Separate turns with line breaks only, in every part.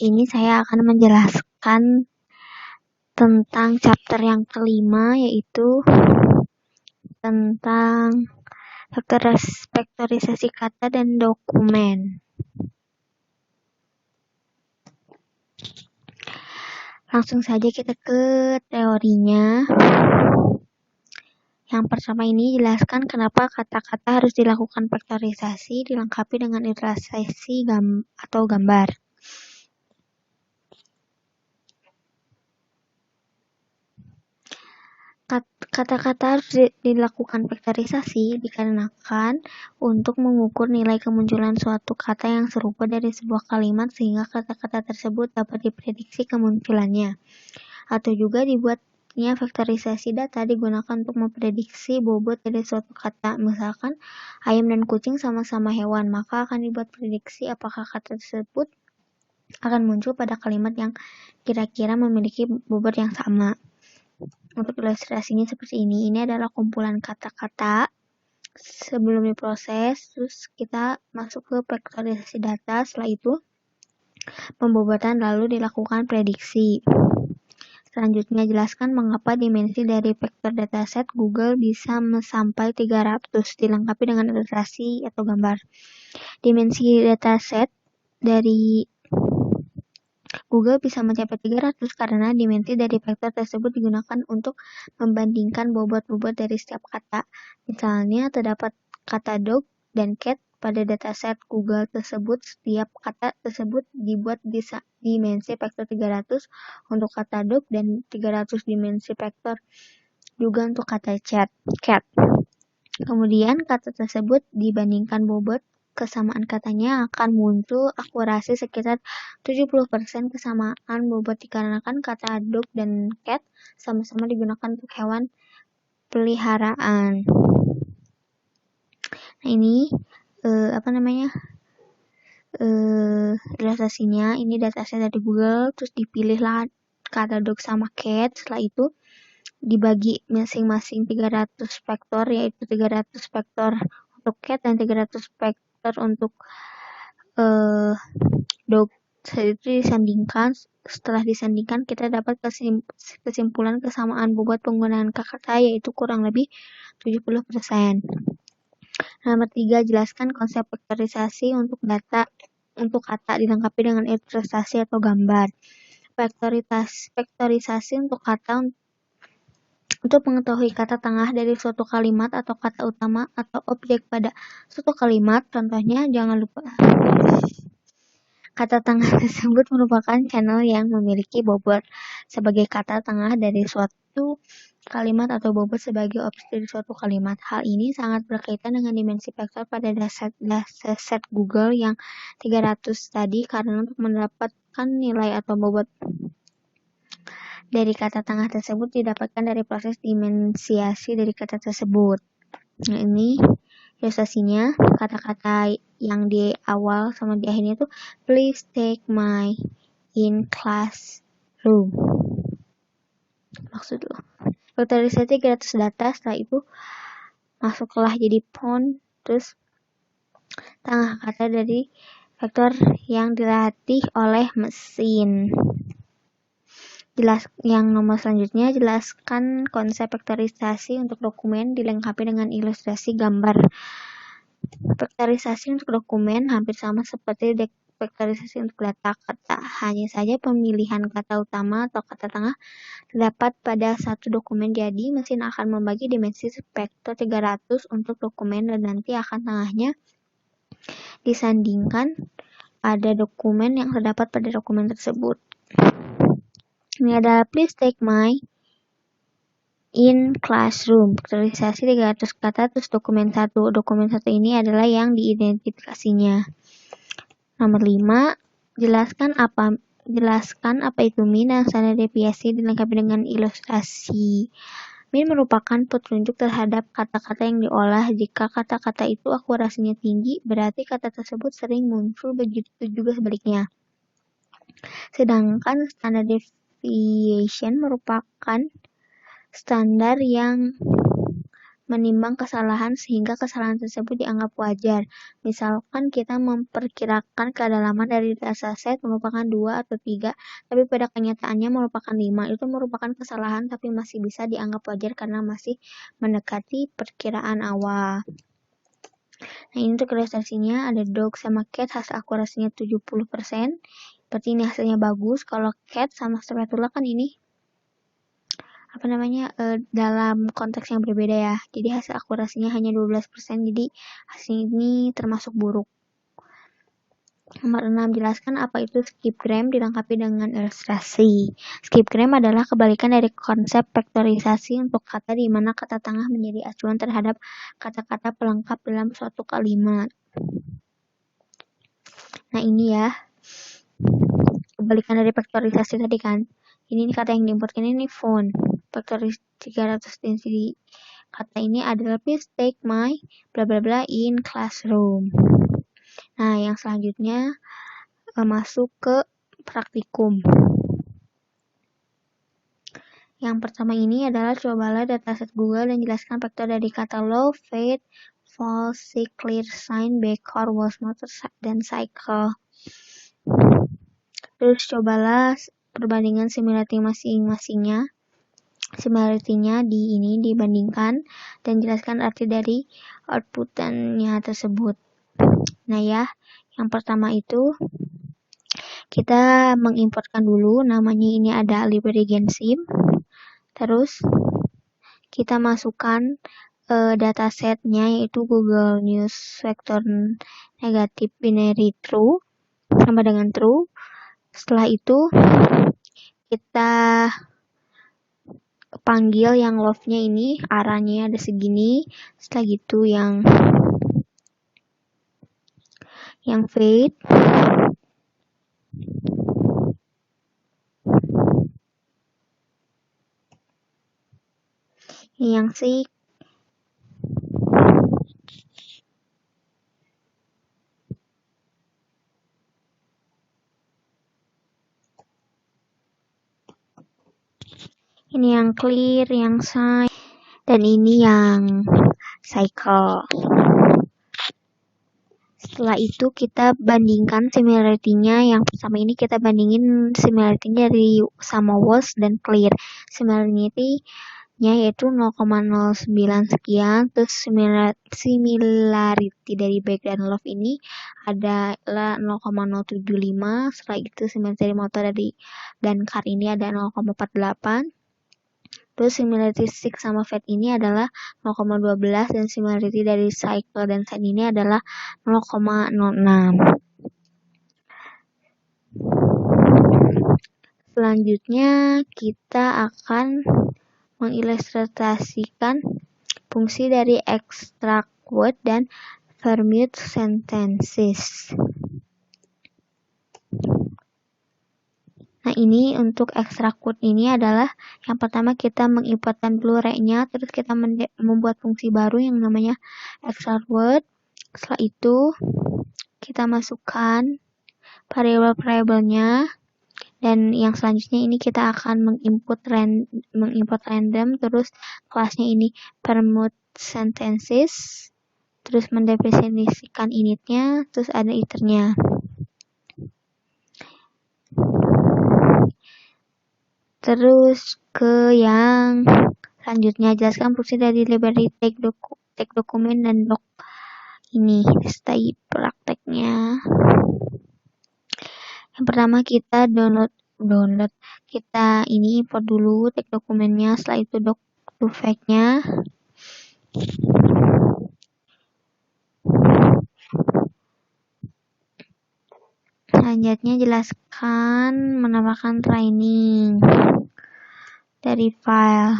ini saya akan menjelaskan tentang chapter yang kelima, yaitu tentang vektorisasi kata dan dokumen. Langsung saja kita ke teorinya. Yang pertama ini jelaskan kenapa kata-kata harus dilakukan vektorisasi dilengkapi dengan ilustrasi atau gambar. Kata-kata harus dilakukan vektorisasi dikarenakan untuk mengukur nilai kemunculan suatu kata yang serupa dari sebuah kalimat sehingga kata-kata tersebut dapat diprediksi kemunculannya. Atau juga dibuatnya vektorisasi data digunakan untuk memprediksi bobot dari suatu kata. Misalkan ayam dan kucing sama-sama hewan, maka akan dibuat prediksi apakah kata tersebut akan muncul pada kalimat yang kira-kira memiliki bobot yang sama. Untuk ilustrasinya seperti ini adalah kumpulan kata-kata sebelum diproses, terus kita masuk ke vektorisasi data, setelah itu pembobotan lalu dilakukan prediksi. Selanjutnya jelaskan mengapa dimensi dari vektor dataset Google bisa sampai 300 dilengkapi dengan ilustrasi atau gambar. Dimensi dataset dari Google bisa mencapai 300 karena dimensi dari vektor tersebut digunakan untuk membandingkan bobot-bobot dari setiap kata. Misalnya, terdapat kata dog dan cat pada dataset Google tersebut. Setiap kata tersebut dibuat di dimensi vektor 300 untuk kata dog dan 300 dimensi vektor juga untuk kata cat. Kemudian, kata tersebut dibandingkan bobot kesamaan katanya akan muncul akurasi sekitar 70% kesamaan bobot dikarenakan kata dog dan cat sama-sama digunakan untuk hewan peliharaan. Nah ini ilustrasinya. Ini dataset dari Google, terus dipilihlah kata dog sama cat. Setelah itu dibagi masing-masing 300 vektor, yaitu 300 vektor untuk cat dan 300 vektor untuk dog. Itu disandingkan. Setelah disandingkan kita dapat kesimpulan kesamaan bobot penggunaan kata yaitu kurang lebih 70%. Nomor 3, jelaskan konsep vektorisasi untuk kata dilengkapi dengan ilustrasi atau gambar. Vektorisasi untuk kata untuk mengetahui kata tengah dari suatu kalimat atau kata utama atau objek pada suatu kalimat. Contohnya, jangan lupa kata tengah tersebut merupakan channel yang memiliki bobot sebagai kata tengah dari suatu kalimat atau bobot sebagai objek dari suatu kalimat. Hal ini sangat berkaitan dengan dimensi vektor pada dataset Google yang 300 tadi, karena untuk mendapatkan nilai atau bobot dari kata tengah tersebut didapatkan dari proses dimensiasi dari kata tersebut. Nah ini ilustrasinya, kata-kata yang di awal sama di akhirnya itu please take my in classroom. Maksud lo. Vektorisasi 300 data, setelah itu masuklah jadi font, terus tengah kata dari vektor yang dilatih oleh mesin. Yang nomor selanjutnya, jelaskan konsep vektorisasi untuk dokumen dilengkapi dengan ilustrasi gambar. Vektorisasi untuk dokumen hampir sama seperti vektorisasi untuk data kata. Hanya saja pemilihan kata utama atau kata tengah terdapat pada satu dokumen. Jadi, mesin akan membagi dimensi vektor 300 untuk dokumen dan nanti akan tengahnya disandingkan pada dokumen yang terdapat pada dokumen tersebut. Ini adalah please take my in classroom. Vektorisasi 300 kata terus dokumen 1. Dokumen 1 ini adalah yang diidentifikasinya. Nomor 5, jelaskan apa itu min dan standar deviasi dilengkapi dengan ilustrasi. Min merupakan petunjuk terhadap kata-kata yang diolah. Jika kata-kata itu akurasinya tinggi, berarti kata tersebut sering muncul, begitu juga sebaliknya. Sedangkan standar deviation merupakan standar yang menimbang kesalahan sehingga kesalahan tersebut dianggap wajar. Misalkan kita memperkirakan kedalaman dari dataset merupakan 2 atau 3, tapi pada kenyataannya merupakan 5. Itu merupakan kesalahan tapi masih bisa dianggap wajar karena masih mendekati perkiraan awal. Nah, ini untuk ilustrasinya ada dog sama cat, hasil akurasinya 70%. Berarti ini hasilnya bagus. Kalau cat sama spatula kan ini dalam konteks yang berbeda ya. Jadi hasil akurasinya hanya 12%, jadi hasil ini termasuk buruk. Nomor 6, jelaskan apa itu skipgram dilengkapi dengan ilustrasi. Skipgram adalah kebalikan dari konsep vektorisasi untuk kata di mana kata tengah menjadi acuan terhadap kata-kata pelengkap dalam suatu kalimat. Nah, ini ya. Kebalikan dari vektorisasi tadi kan. Ini kata yang diimportkan ini phone. Vektoris 300 density. Kata ini adalah please take my bla bla bla in classroom. Nah, yang selanjutnya masuk ke praktikum. Yang pertama ini adalah cobalah dataset Google dan jelaskan vektor dari kata low, fade, false, sick, clear, sign, backward, was, motor, dan cycle. Terus cobalah perbandingan similarity masing-masingnya. Similarity-nya dibandingkan dan jelaskan arti dari outputannya tersebut. Nah ya, yang pertama itu kita mengimportkan dulu, namanya ini ada library Gensim. Terus kita masukkan datasetnya yaitu Google News vector negatif binary true sama dengan true. Setelah itu kita panggil yang love-nya ini, arahnya ada segini. Setelah gitu yang fade, yang sick, ini yang clear, yang sign, dan ini yang cycle. Setelah itu kita bandingkan similarity-nya. Yang pertama ini kita bandingin similarity-nya dari sama was dan clear. Similarity-nya yaitu 0,09 sekian. Terus similarity dari back dan love ini adalah 0,075. Setelah itu similarity dari motor dan car ini ada 0,48. Terus similarity sick sama fade ini adalah 0,12 dan similarity dari cycle dan sign ini adalah 0,06. Selanjutnya kita akan mengilustrasikan fungsi dari extract word dan permute sentences. Nah, ini untuk extract word ini adalah yang pertama kita mengimportkan dulu array-nya, terus kita membuat fungsi baru yang namanya extract word. Setelah itu kita masukkan variabel-variabelnya, dan yang selanjutnya ini kita akan mengimport random, terus kelasnya ini permute sentences, terus mendefinisikan initnya, terus ada iternya. Terus ke yang selanjutnya, jelaskan fungsi dari library take dokumen dan doc. Ini stay prakteknya. Yang pertama kita download. Kita ini import dulu take dokumennya, setelah itu doc to fact-nya. Selanjutnya jelaskan menambahkan training dari file.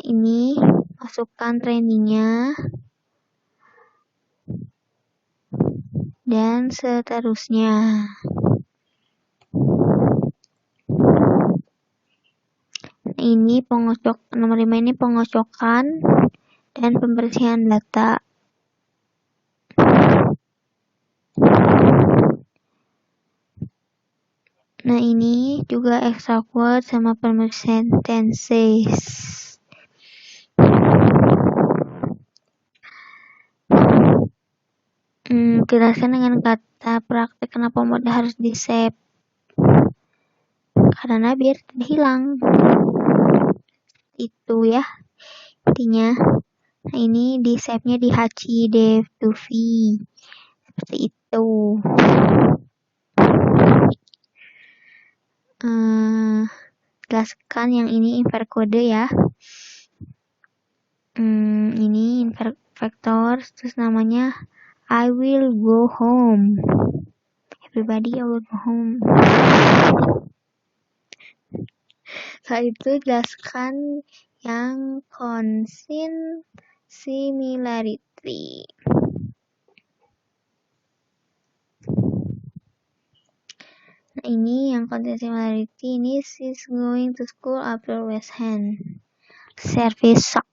Ini masukkan trainingnya dan seterusnya. Ini nomor 5 ini pengocokan dan pembersihan data. Nah, ini juga extract word sama permute sentences. Jelaskan dengan kata praktek kenapa modal harus di-save. Karena biar tidak hilang. Itu ya intinya. Nah, ini di save-nya di HCDF2V. Seperti itu. Jelaskan yang ini infer kode ya. Ini infer vektor, terus namanya I will go home. Everybody, I will go home. Setelah itu jelaskan yang constant similarity. Nah, ini yang constant similarity ini she's going to school after West Hand. Service suck.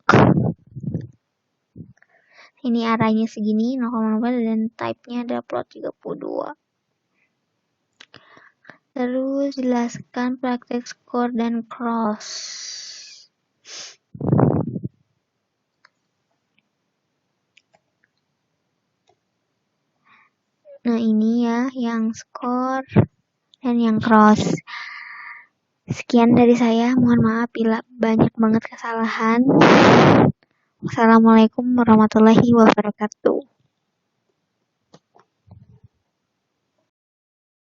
Ini arahnya segini 0,4 dan type-nya adalah plot 32. Terus jelaskan praktek score dan cross. Nah, ini ya yang score dan yang cross. Sekian dari saya. Mohon maaf bila banyak banget kesalahan. Wassalamualaikum warahmatullahi wabarakatuh.